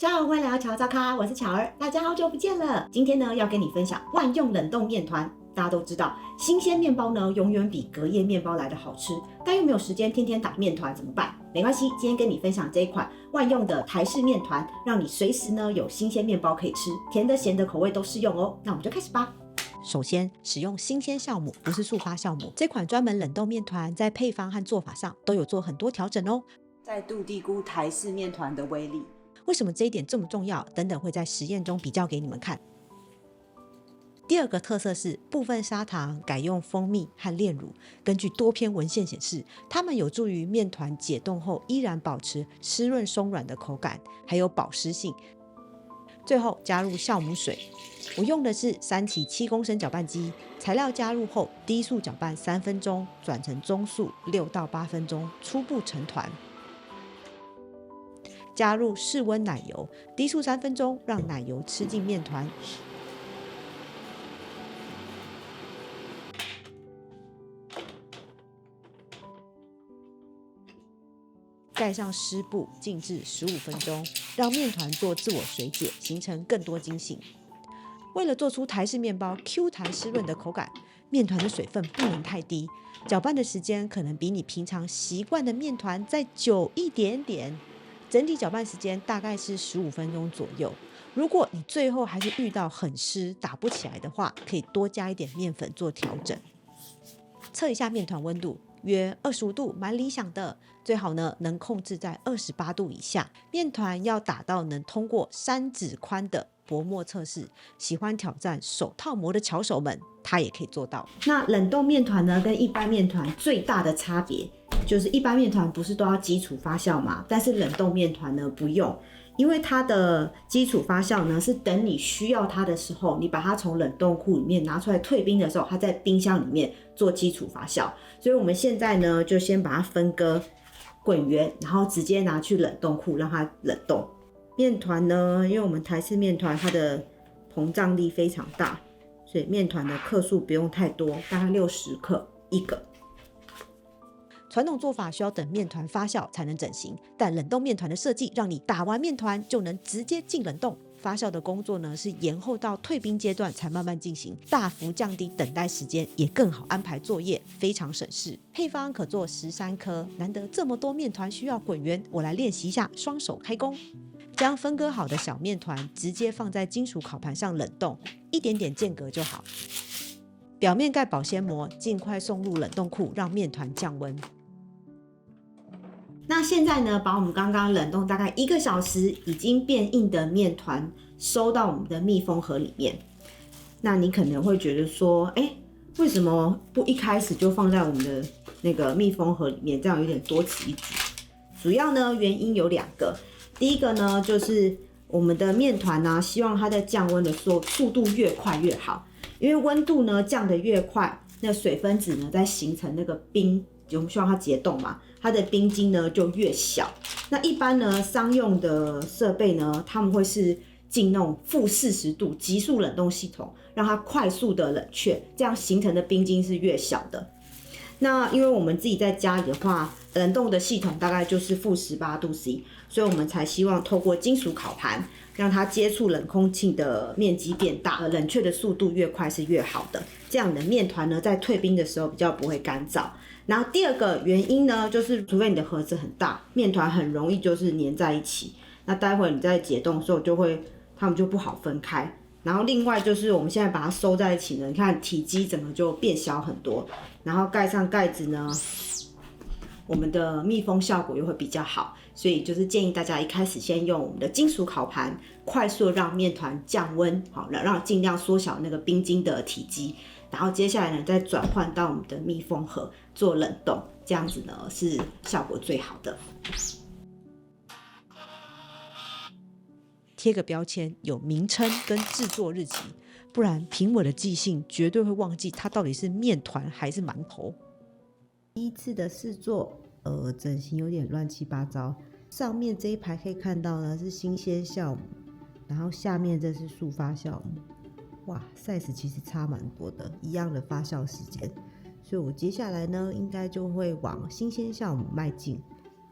大家好，欢迎来到巧早咖，我是巧儿，大家好久不见了。今天呢，要跟你分享万用冷冻面团。大家都知道，新鲜面包呢，永远比隔夜面包来的好吃，但又没有时间天天打面团，怎么办？没关系，今天跟你分享这一款万用的台式面团，让你随时呢有新鲜面包可以吃，甜的咸的口味都适用哦。那我们就开始吧。首先，使用新鲜酵母，不是速发酵母。这款专门冷冻面团在配方和做法上都有做很多调整哦。再度低估台式面团的威力。为什么这一点这么重要？等等会在实验中比较给你们看。第二个特色是部分砂糖改用蜂蜜和炼乳，根据多篇文献显示，它们有助于面团解冻后依然保持湿润松软的口感，还有保湿性。最后加入酵母水，我用的是三期7公升搅拌机，材料加入后低速搅拌3分钟，转成中速6到8分钟，初步成团。加入室温奶油，低速3分钟，让奶油吃进面团。盖上湿布，静置15分钟，让面团做自我水解，形成更多筋性。为了做出台式面包 Q 弹湿润的口感，面团的水分不能太低，搅拌的时间可能比你平常习惯的面团再久一点点。整体搅拌时间大概是15分钟左右。如果你最后还是遇到很湿打不起来的话，可以多加一点面粉做调整。测一下面团温度，约25度，蛮理想的。最好呢能控制在28度以下。面团要打到能通过3指宽的薄膜测试，喜欢挑战手套膜的巧手们，它也可以做到。那冷冻面团呢，跟一般面团最大的差别就是一般面团不是都要基础发酵嘛，但是冷冻面团呢不用，因为它的基础发酵呢是等你需要它的时候，你把它从冷冻库里面拿出来退冰的时候，它在冰箱里面做基础发酵。所以我们现在呢就先把它分割滚圆，然后直接拿去冷冻库让它冷冻。面团呢，因为我们台式面团它的膨胀力非常大，所以面团的克数不用太多，大概60克一个。传统做法需要等面团发酵才能整形，但冷冻面团的设计让你打完面团就能直接进冷冻。发酵的工作呢是延后到退冰阶段才慢慢进行，大幅降低等待时间，也更好安排作业，非常省事。配方可做13颗，难得这么多面团需要滚圆，我来练习一下，双手开工。将分割好的小面团直接放在金属烤盘上冷冻，一点点间隔就好。表面盖保鲜膜，尽快送入冷冻库，让面团降温。那现在呢，把我们刚刚冷冻大概1个小时已经变硬的面团收到我们的密封盒里面。那你可能会觉得说，为什么不一开始就放在我们的那个密封盒里面？这样有点多此一举。主要呢，原因有2个。第一个呢，就是我们的面团呢，希望它在降温的速度越快越好，因为温度呢降得越快，那水分子呢在形成那个冰，我们希望它结冻嘛，它的冰晶呢就越小。那一般呢商用的设备呢，他们会是进那种-40度急速冷冻系统，让它快速的冷却，这样形成的冰晶是越小的。那因为我们自己在家里的话，冷冻的系统大概就是-18度C， 所以我们才希望透过金属烤盘，让它接触冷空气的面积变大，冷却的速度越快是越好的。这样你的面团呢，在退冰的时候比较不会干燥。然后第二个原因呢，就是除非你的盒子很大，面团很容易就是粘在一起，那待会你在解冻的时候它们就不好分开。然后另外就是我们现在把它收在一起呢，你看体积整个就变小很多，然后盖上盖子呢，我们的密封效果又会比较好，所以就是建议大家一开始先用我们的金属烤盘，快速让面团降温，好，让尽量缩小那个冰晶的体积，然后接下来呢再转换到我们的密封盒做冷冻，这样子呢是效果最好的。贴个标签，有名称跟制作日期，不然凭我的记性绝对会忘记它到底是面团还是馒头。第一次的试做，整形有点乱七八糟。上面这一排可以看到呢是新鲜酵母，然后下面这是速发酵母。哇 ，size 其实差蛮多的，一样的发酵时间。所以我接下来呢，应该就会往新鲜酵母迈进。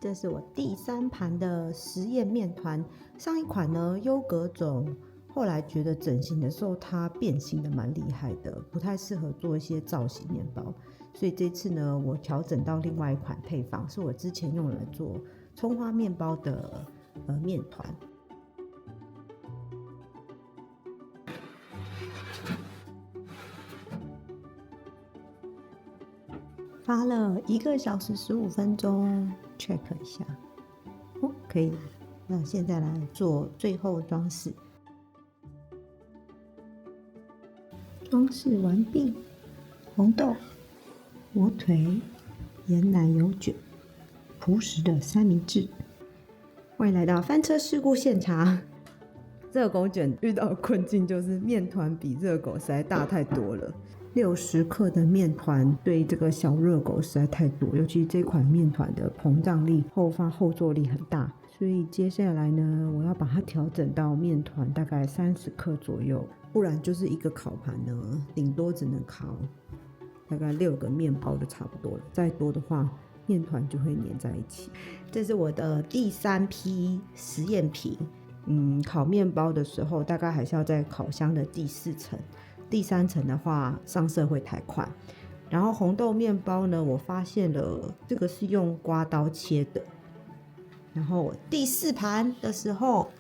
这是我第3盘的实验面团。上一款呢优格种，后来觉得整形的时候它变形的蛮厉害的，不太适合做一些造型面包，所以这次呢我调整到另外一款配方，是我之前用来做葱花面包的面团。发了1个小时15分钟 ，check 一下，哦，可以。那现在来做最后装饰，装饰完毕。红豆、火腿、盐奶油卷、朴实的三明治。欢迎来到翻车事故现场。热狗卷遇到的困境就是面团比热狗实在大太多了。60克的面团对这个小热狗实在太多，尤其这款面团的膨胀力、后坐力很大，所以接下来呢，我要把它调整到面团大概30克左右，不然就是一个烤盘呢，顶多只能烤大概6个面包就差不多了，再多的话面团就会粘在一起。这是我的第3批实验品。烤面包的时候大概还是要在烤箱的第4层，第3层的话上色会太快。然后红豆面包呢，我发现了这个是用刮刀切的，然后第4盘的时候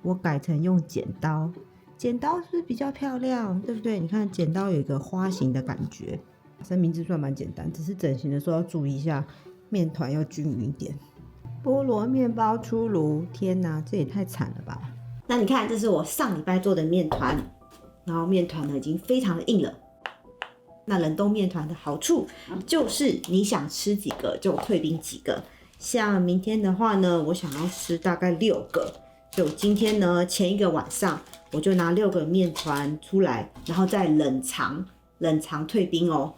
我改成用剪刀，剪刀是不是比较漂亮，对不对？你看剪刀有一个花形的感觉。三明治算蛮简单，只是整形的时候要注意一下面团要均匀一点。菠萝面包出炉，天哪，这也太惨了吧！那你看，这是我上礼拜做的面团，然后面团呢已经非常的硬了。那冷冻面团的好处就是你想吃几个就退冰几个。像明天的话呢，我想要吃大概6个，就今天呢前一个晚上我就拿6个面团出来，然后再冷藏退冰哦。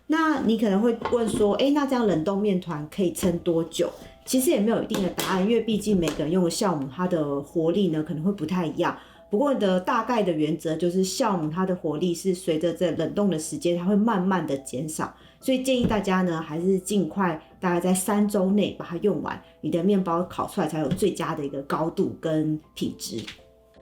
那你可能会问说，那这样冷冻面团可以撑多久？其实也没有一定的答案，因为毕竟每个人用的酵母它的活力呢可能会不太一样。不过的大概的原则就是酵母它的活力是随着这冷冻的时间它会慢慢的减少，所以建议大家呢还是尽快大概在3周内把它用完，你的面包烤出来才有最佳的一个高度跟品质。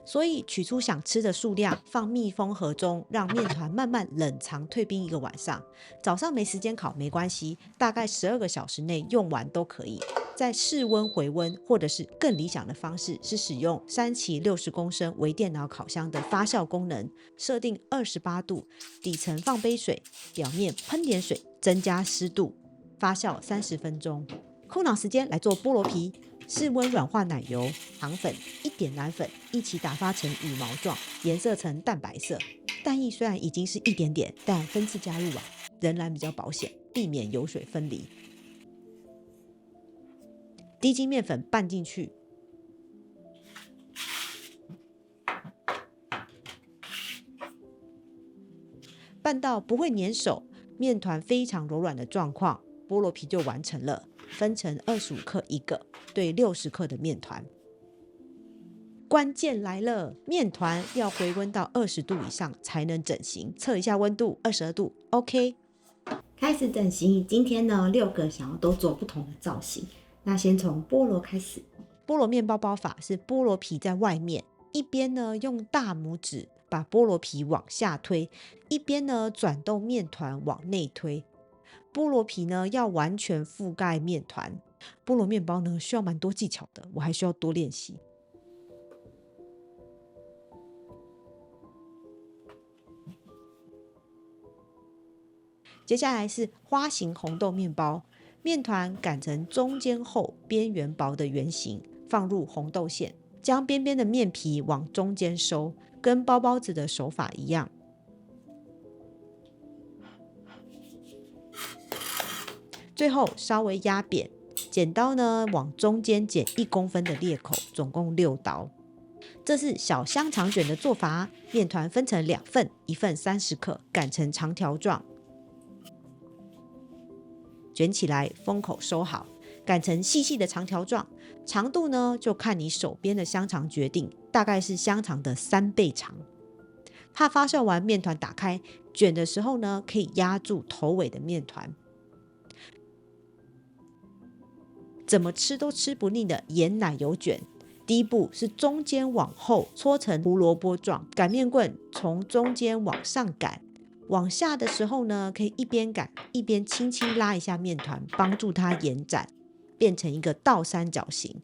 所以取出想吃的数量，放密封盒中，让面团慢慢冷藏退冰1个晚上。早上没时间烤没关系，大概12个小时内用完都可以。在室温回温，或者是更理想的方式是使用3期60公升微电脑烤箱的发酵功能，设定28度，底层放杯水，表面喷点水，增加湿度，发酵30分钟。空档时间来做菠萝皮。室温软化奶油、糖粉、1点奶粉一起打发成羽毛状，颜色呈淡白色。蛋液虽然已经是一点点，但分次加入仍然比较保险，避免油水分离。低筋面粉拌进去，拌到不会粘手，面团非常柔软的状况，菠萝皮就完成了。分成25克一个，对60克的面团。关键来了，面团要回温到20度以上才能整形，测一下温度22度 OK。 开始整形，今天呢6个想要都做不同的造型。那先从菠萝开始。菠萝面包包法是菠萝皮在外面，一边呢用大拇指把菠萝皮往下推，一边呢转动面团往内推。菠萝皮呢要完全覆盖面团，菠萝面包呢需要蛮多技巧的，我还需要多练习。接下来是花形红豆面包，面团擀成中间厚、边缘薄的圆形，放入红豆馅，将边边的面皮往中间收，跟包包子的手法一样。最后稍微压扁，剪刀呢往中间剪1公分的裂口，总共6刀。这是小香肠卷的做法，面团分成2份，一份30克，擀成长条状，卷起来封口收好，擀成细细的长条状，长度呢就看你手边的香肠决定，大概是香肠的3倍长。怕发酵完面团打开，卷的时候呢可以压住头尾的面团。怎么吃都吃不腻的盐奶油卷。第一步是中间往后搓成胡萝卜状，擀面棍从中间往上擀，往下的时候呢，可以一边擀一边轻轻拉一下面团，帮助它延展，变成一个倒三角形。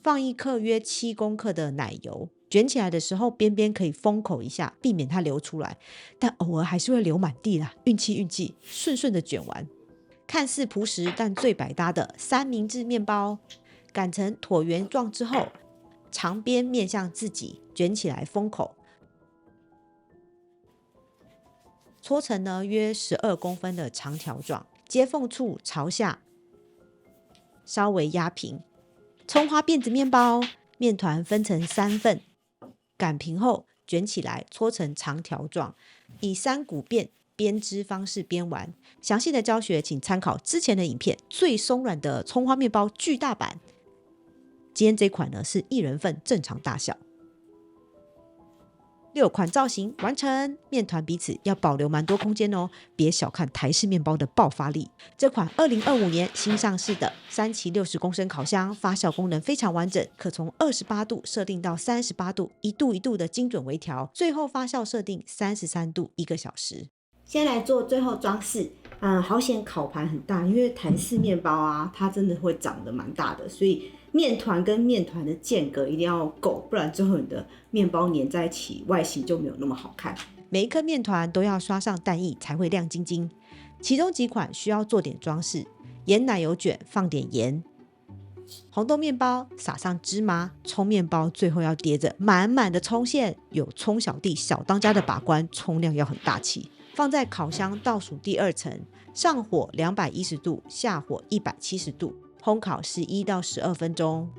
放一克约7公克的奶油，卷起来的时候边边可以封口一下，避免它流出来，但偶尔还是会流满地啦，运气，顺顺的卷完。看似朴实但最百搭的三明治面包，擀成椭圆状之后，长边面向自己，卷起来封口，搓成呢约12公分的长条状，接缝处朝下稍微压平。葱花辫子面包，面团分成3份，擀平后卷起来搓成长条状，以3股辫编织方式编完。详细的教学请参考之前的影片，最松软的葱花面包巨大版。今天这款呢是1人份正常大小。6款造型完成，面团彼此要保留蛮多空间哦，别小看台式面包的爆发力。这款2025年新上市的3期60公升烤箱，发酵功能非常完整，可从28度设定到38度，一度一度的精准微调，最后发酵设定33度1个小时。先来做最后装饰。好险烤盘很大，因为台式面包啊，它真的会长得蛮大的，所以面团跟面团的间隔一定要够，不然最后你的面包粘在一起，外形就没有那么好看。每一颗面团都要刷上蛋液才会亮晶晶，其中几款需要做点装饰，盐奶油卷放点盐，红豆面包撒上芝麻，葱面包最后要叠着满满的葱馅，有葱小弟小当家的把关，葱量要很大气。放在烤箱倒数第2层，上火210度，下火170度，烘烤11到12分钟。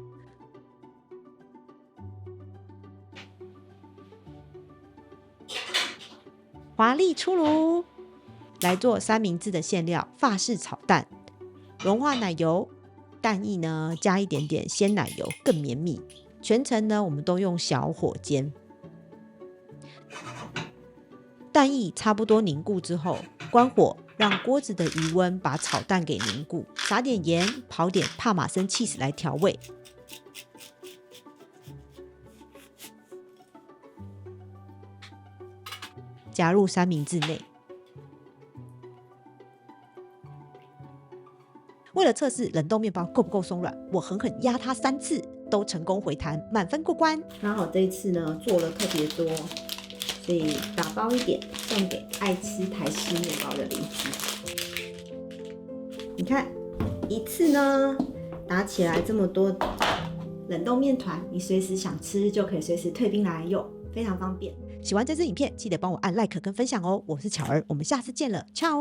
华丽出炉，来做三明治的馅料法式炒蛋，融化奶油，蛋液呢加一点点鲜奶油更绵密，全程呢我们都用小火煎。蛋液差不多凝固之后，关火，让锅子的余温把炒蛋给凝固，撒点盐，刨点帕玛森起司来调味。加入三明治内。为了测试冷冻面包够不够松软，我狠狠压它3次，都成功回弹，满分过关。刚好这一次呢做了特别多，所以打包一点送给爱吃台式面包的邻居。你看，一次呢打起来这么多冷冻面团，你随时想吃就可以随时退冰来用，非常方便。喜欢这支影片，记得帮我按 like 跟分享哦。我是巧儿，我们下次见了，ciao。